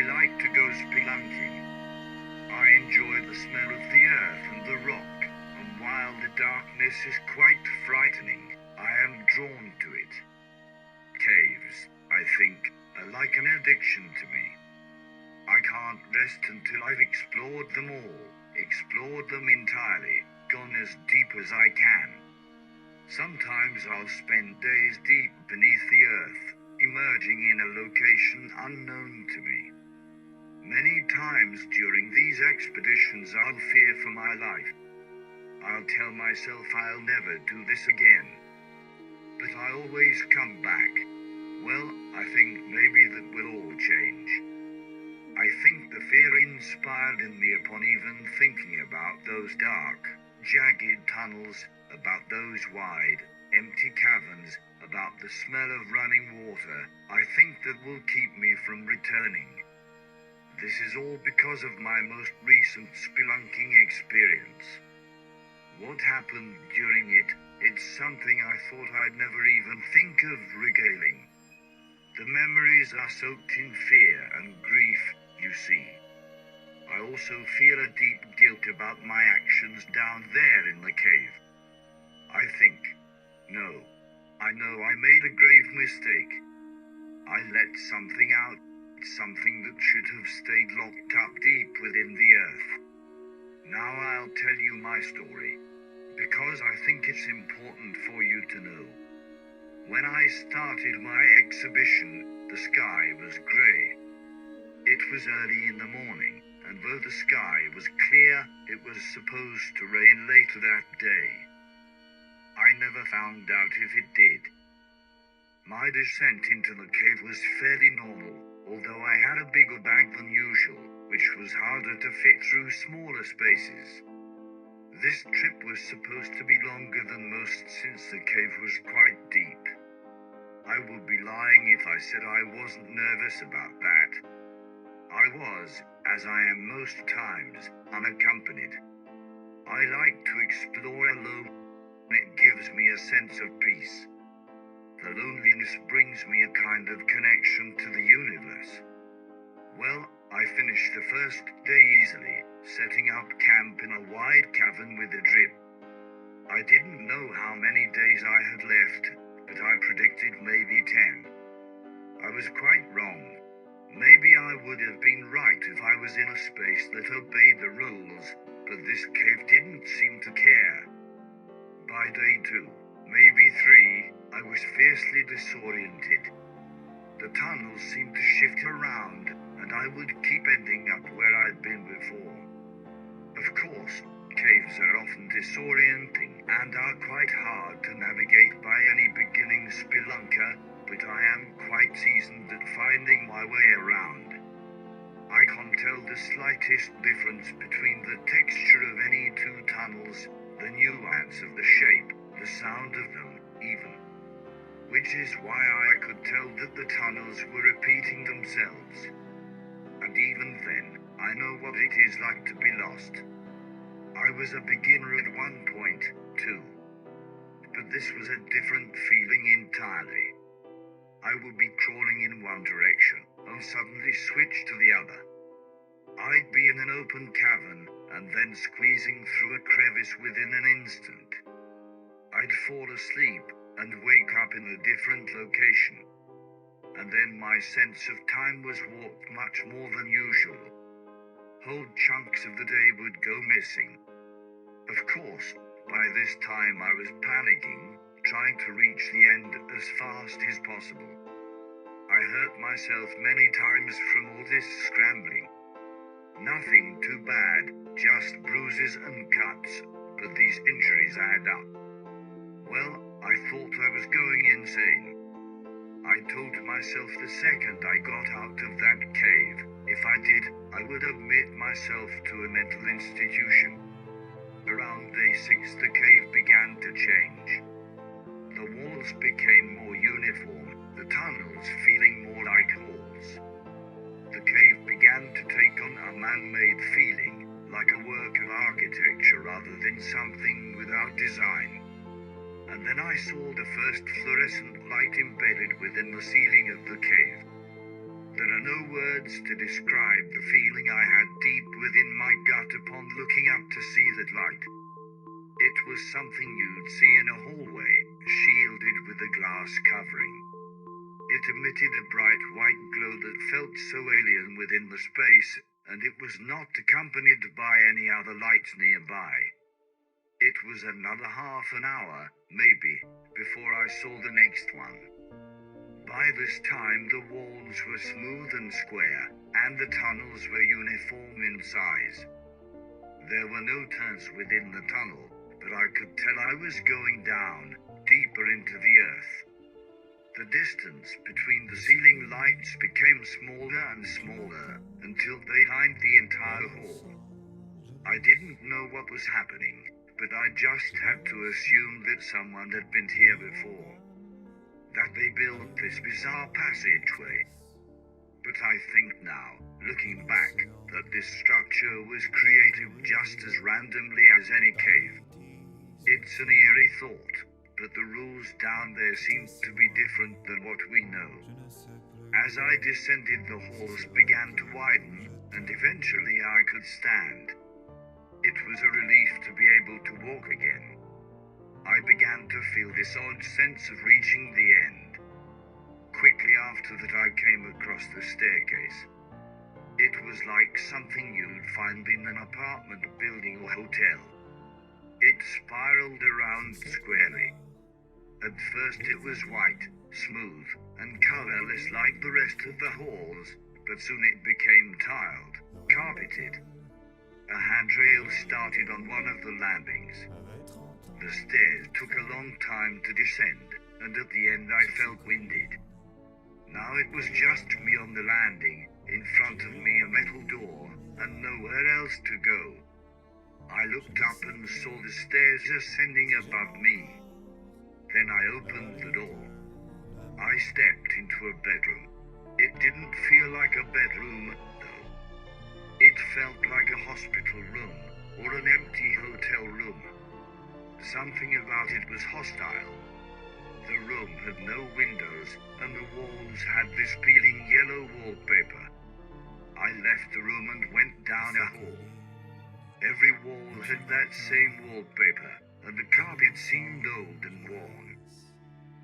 I like to go spelunking. I enjoy the smell of the earth and the rock, and while the darkness is quite frightening, I am drawn to it. Caves, I think, are like an addiction to me. I can't rest until I've explored them all, explored them entirely, gone as deep as I can. Sometimes I'll spend days deep beneath the earth, emerging in a location unknown to me. Many times during these expeditions I'll fear for my life. I'll tell myself I'll never do this again. But I always come back. Well, I think maybe that will all change. I think the fear inspired in me upon even thinking about those dark, jagged tunnels, about those wide, empty caverns, about the smell of running water. I think that will keep me from returning. This is all because of my most recent spelunking experience. What happened during it, it's something I thought I'd never even think of regaling. The memories are soaked in fear and grief, you see. I also feel a deep guilt about my actions down there in the cave. I know I made a grave mistake. I let something out, something that should have stayed locked up deep within the earth. Now I'll tell you my story, because I think it's important for you to know. When I started my exhibition, the sky was grey. It was early in the morning, and though the sky was clear, it was supposed to rain later that day. I never found out if it did. My descent into the cave was fairly normal, although I had a bigger bag than usual, which was harder to fit through smaller spaces. This trip was supposed to be longer than most since the cave was quite deep. I would be lying if I said I wasn't nervous about that. I was, as I am most times, unaccompanied. I like to explore alone. It gives me a sense of peace. The loneliness brings me a kind of connection to the universe. Well, I finished the first day easily, setting up camp in a wide cavern with a drip. I didn't know how many days I had left, but I predicted maybe 10. I was quite wrong. Maybe I would have been right if I was in a space that obeyed the rules, but this cave didn't seem to care. By day 2, maybe 3, I was fiercely disoriented. The tunnels seemed to shift around, and I would keep ending up where I'd been before. Of course, caves are often disorienting and are quite hard to navigate by any beginning spelunker, but I am quite seasoned at finding my way around. I can't tell the slightest difference between the texture of any two tunnels, the nuance of the shape, the sound of them, even. Which is why I could tell that the tunnels were repeating themselves. And even then, I know what it is like to be lost. I was a beginner at one point, too. But this was a different feeling entirely. I would be crawling in one direction, and suddenly switch to the other. I'd be in an open cavern, and then squeezing through a crevice within an instant. I'd fall asleep, and wake up in a different location. And then my sense of time was warped much more than usual. Whole chunks of the day would go missing. Of course, by this time I was panicking, trying to reach the end as fast as possible. I hurt myself many times from all this scrambling. Nothing too bad, just bruises and cuts, but these injuries add up. Well, I thought I was going insane. I told myself the second I got out of that cave, if I did, I would admit myself to a mental institution. Around day 6 the cave began to change. The walls became more uniform, the tunnels feeling more like halls. The cave began to take on a man-made feeling, like a work of architecture rather than something without design. And then I saw the first fluorescent light embedded within the ceiling of the cave. There are are no words to describe the feeling I had deep within my gut upon looking up to see that light. It was something you'd see in a hallway, shielded with a glass covering. It emitted a bright white glow that felt so alien within the space, and it was not accompanied by any other lights nearby. It was another half an hour, maybe, before I saw the next one. By this time the walls were smooth and square, and the tunnels were uniform in size. There were no turns within the tunnel, but I could tell I was going down, deeper into the earth. The distance between the ceiling lights became smaller and smaller, until they lined the entire hall. I didn't know what was happening, but I just had to assume that someone had been here before. That they built this bizarre passageway. But I think now, looking back, that this structure was created just as randomly as any cave. It's an eerie thought, but the rules down there seem to be different than what we know. As I descended, the halls began to widen, and eventually I could stand. It was a relief to be able to walk again. I began to feel this odd sense of reaching the end. Quickly after that I came across the staircase. It was like something you'd find in an apartment building or hotel. It spiraled around squarely. At first it was white, smooth, and colorless like the rest of the halls, but soon it became tiled, carpeted. A handrail started on one of the landings. The stairs took a long time to descend, and at the end I felt winded. Now it was just me on the landing, in front of me a metal door, and nowhere else to go. I looked up and saw the stairs ascending above me. Then I opened the door. I stepped into a bedroom. It didn't feel like a bedroom, though. It felt like a hospital room, or an empty hotel room. Something about it was hostile. The room had no windows, and the walls had this peeling yellow wallpaper. I left the room and went down a hall. Every wall had that same wallpaper, and the carpet seemed old and worn.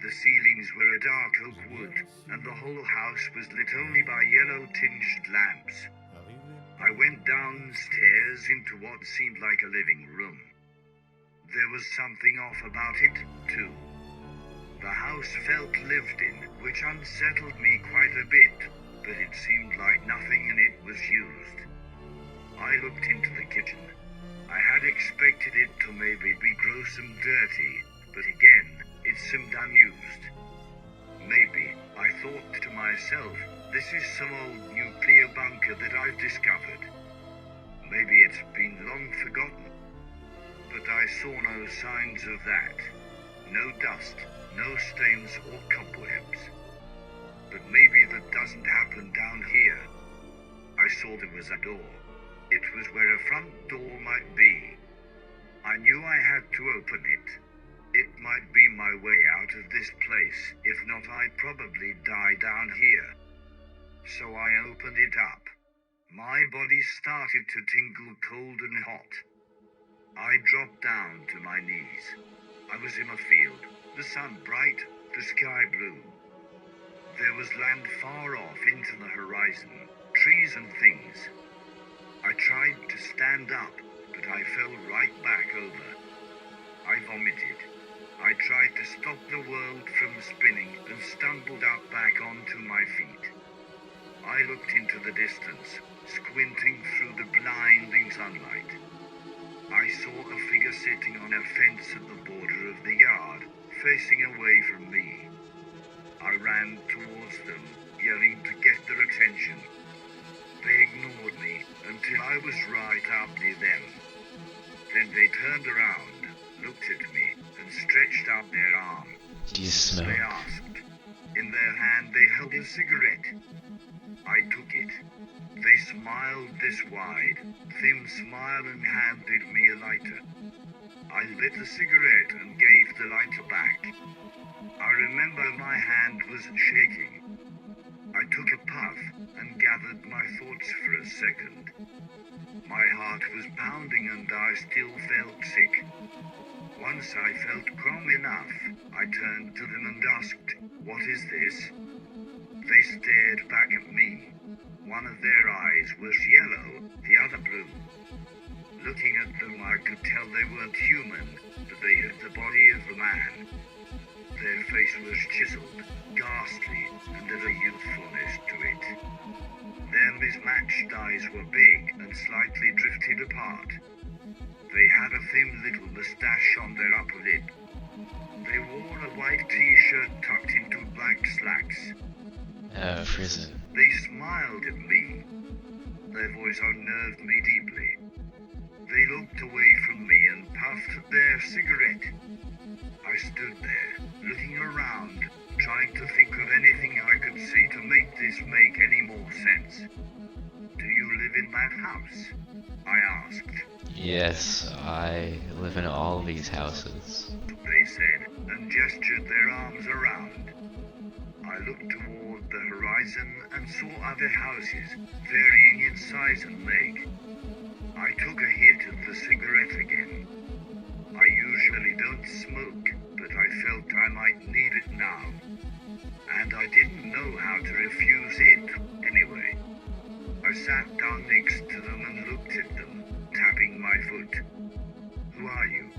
The ceilings were a dark oak wood, and the whole house was lit only by yellow-tinged lamps. I went downstairs into what seemed like a living room. There was something off about it, too. The house felt lived in, which unsettled me quite a bit, but it seemed like nothing in it was used. I looked into the kitchen. I had expected it to maybe be gross and dirty, but again, it seemed unused. Maybe, I thought to myself, this is some old nuclear bunker that I've discovered. Maybe it's been long forgotten. But I saw no signs of that. No dust, no stains or cobwebs. But maybe that doesn't happen down here. I saw there was a door. It was where a front door might be. I knew I had to open it. It might be my way out of this place. If not, I'd probably die down here. So I opened it up. My body started to tingle cold and hot. I dropped down to my knees. I was in a field, the sun bright, the sky blue. There was land far off into the horizon, trees and things. I tried to stand up, but I fell right back over. I vomited. I tried to stop the world from spinning and stumbled up back onto my feet. I looked into the distance, squinting through the blinding sunlight. I saw a figure sitting on a fence at the border of the yard, facing away from me. I ran towards them, yelling to get their attention. They ignored me until I was right up near them. Then they turned around, looked at me, and stretched out their arm. They asked. In their hand they held a cigarette. I took it. They smiled this wide, thin smile and handed me a lighter. I lit the cigarette and gave the lighter back. I remember my hand was shaking. I took a puff and gathered my thoughts for a second. My heart was pounding and I still felt sick. Once I felt calm enough, I turned to them and asked, "What is this?" They stared back at me. One of their eyes was yellow, the other blue. Looking at them, I could tell they weren't human, but they had the body of a man. Their face was chiseled, ghastly, and had a youthfulness to it. Their mismatched eyes were big and slightly drifted apart. They had a thin little moustache on their upper lip. They wore a white t-shirt tucked into black slacks. Prison. They smiled at me. Their voice unnerved me deeply. They looked away from me and puffed their cigarette. I stood there, looking around, trying to think of anything I could see to make this make any more sense. "Do you live in that house?" I asked. Yes, I live in all these houses. They said, and gestured their arms around. I looked toward the horizon and saw other houses, varying in size and make. I took a hit of the cigarette again. I usually don't smoke, but I felt I might need it now. And I didn't know how to refuse it, anyway. I sat down next to them and looked at them, tapping my foot. "Who are you?"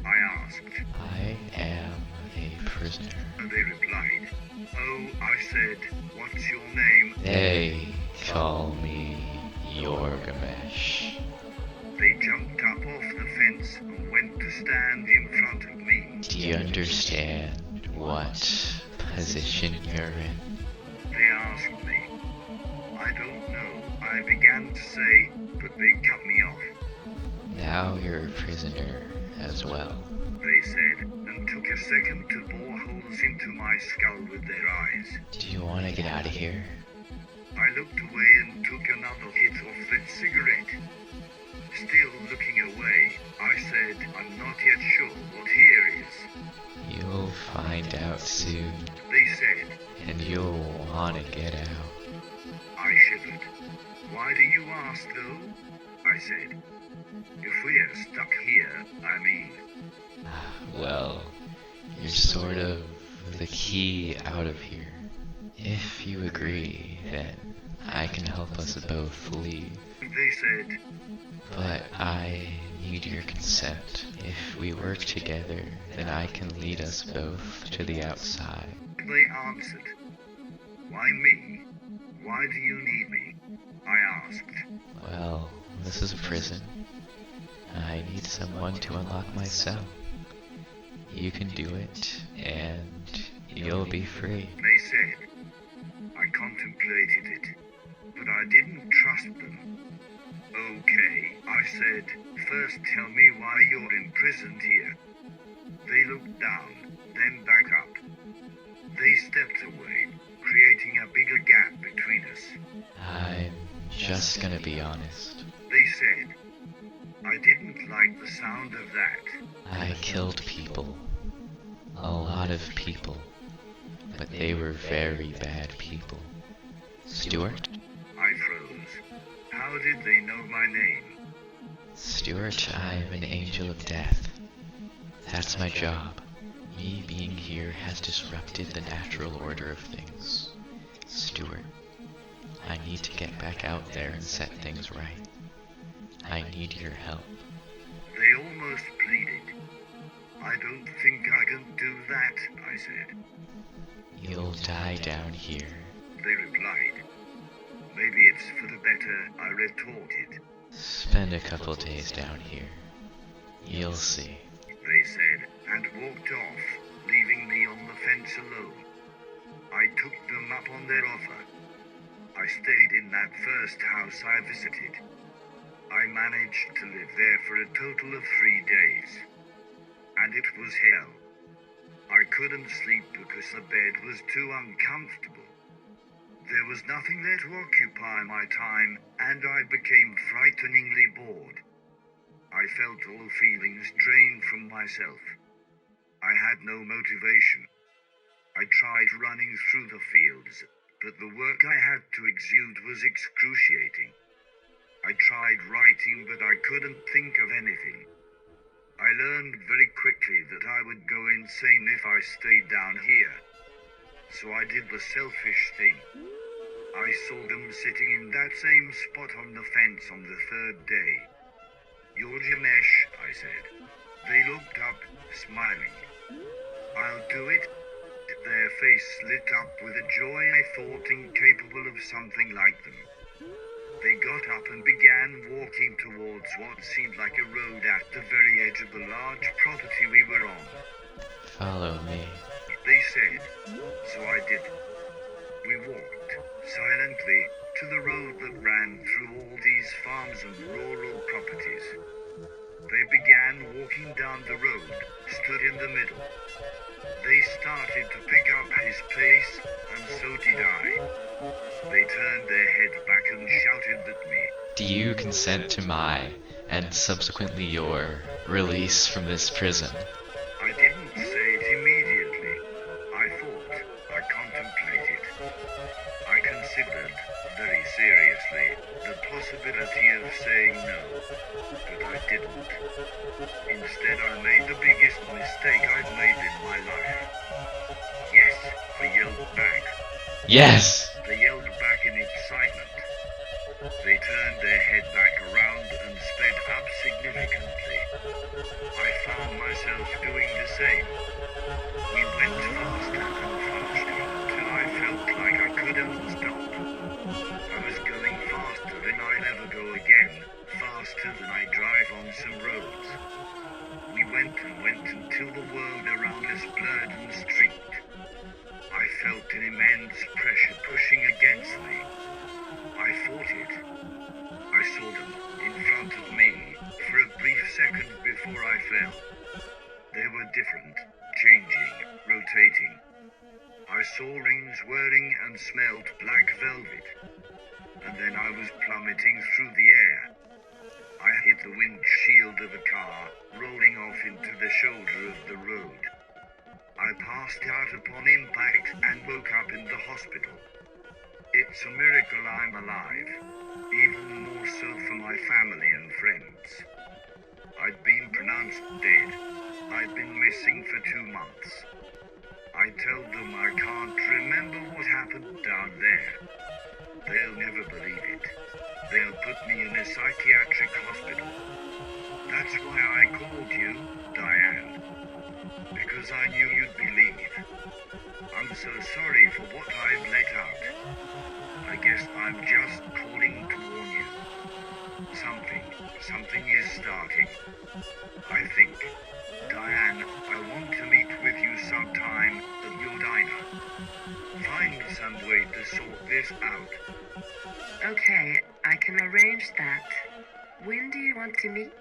I asked. I am a prisoner. And they replied. "Oh," I said, "what's your name?" They call me Yorgamesh. They jumped up off the fence and went to stand in front of me. Do you understand what position you're in? They asked me. "I don't know," I began to say, but they cut me off. Now you're a prisoner as well. They said, and took a second to bore holes into my skull with their eyes. Do you want to get out of here? I looked away and took another hit off that cigarette. Still looking away, I said, "I'm not yet sure what here is." You'll find out soon, They said. and you'll want to get out. I shivered. "Why do you ask, though?" I said. "If we're stuck here, I mean." Well, you're sort of the key out of here. If you agree, then I can help us both leave. They said. But I need your consent. If we work together, then I can lead us both to the outside. They answered. "Why me? Why do you need me?" I asked. Well, this is a prison. I need someone to unlock my cell. You can do it, and you'll be free. They said. I contemplated it, but I didn't trust them. "Okay," I said. "First tell me why you're imprisoned here." They looked down, then back up. They stepped away, creating a bigger gap between us. I'm just gonna be honest. They said. I didn't like the sound of that. I killed people. A lot of people. But they were very bad people. Stuart? I froze. How did they know my name? Stuart, I'm an angel of death. That's my job. Me being here has disrupted the natural order of things. Stuart, I need to get back out there and set things right. I need your help. They almost pleaded. "I don't think I can do that," I said. You'll die down here. They replied. "Maybe it's for the better," I retorted. Spend a couple days down here. You'll see. They said, and walked off, leaving me on the fence alone. I took them up on their offer. I stayed in that first house I visited. I managed to live there for a total of 3 days. And it was hell. I couldn't sleep because the bed was too uncomfortable. There was nothing there to occupy my time, and I became frighteningly bored. I felt all feelings drained from myself. I had no motivation. I tried running through the fields, but the work I had to exude was excruciating. I tried writing, but I couldn't think of anything. I learned very quickly that I would go insane if I stayed down here. So I did the selfish thing. I saw them sitting in that same spot on the fence on the third day. "You're Jamesh," I said. They looked up, smiling. "I'll do it." Their face lit up with a joy I thought incapable of something like them. They got up and began walking towards what seemed like a road at the very edge of the large property we were on. Follow me. They said, so I did. We walked, silently, to the road that ran through all these farms and rural properties. They began walking down the road, stood in the middle. They started to pick up his pace, and so did I. They turned their heads back and shouted at me. Do you consent to my, and subsequently your, release from this prison? I didn't say it immediately. I thought. I contemplated. I considered, very seriously, the possibility of saying no. But I didn't. Instead, I made the biggest mistake I'd made in my life. "Yes," I yelled back. Yes! They yelled back in excitement. They turned their head back around and sped up significantly. I found myself doing the same. We went faster and faster till I felt like I couldn't stop. I was going faster than I'd ever go again, faster than I drive on some roads. We went and went until the world around us blurred and streaked. I felt an immense pressure pushing against me. I fought it. I saw them in front of me for a brief second before I fell. They were different, changing, rotating. I saw rings whirring and smelled black velvet. And then I was plummeting through the air. I hit the windshield of a car, rolling off into the shoulder of the road. I passed out upon impact and woke up in the hospital. It's a miracle I'm alive, even more so for my family and friends. I'd been pronounced dead. I'd been missing for 2 months. I tell them I can't remember what happened down there. They'll never believe it. They'll put me in a psychiatric hospital. That's why I called you, Diane. Because I knew you'd believe. I'm so sorry for what I've let out. I guess I'm just calling to warn you. Something is starting. I think. Diane, I want to meet with you sometime at your diner. Find some way to sort this out. Okay, I can arrange that. When do you want to meet?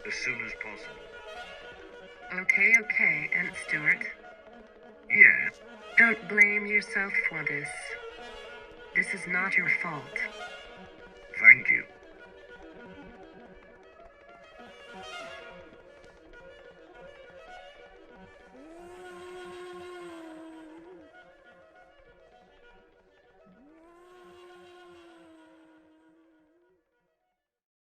As soon as possible. Okay, and Stuart? Yeah? Don't blame yourself for this. This is not your fault. Thank you.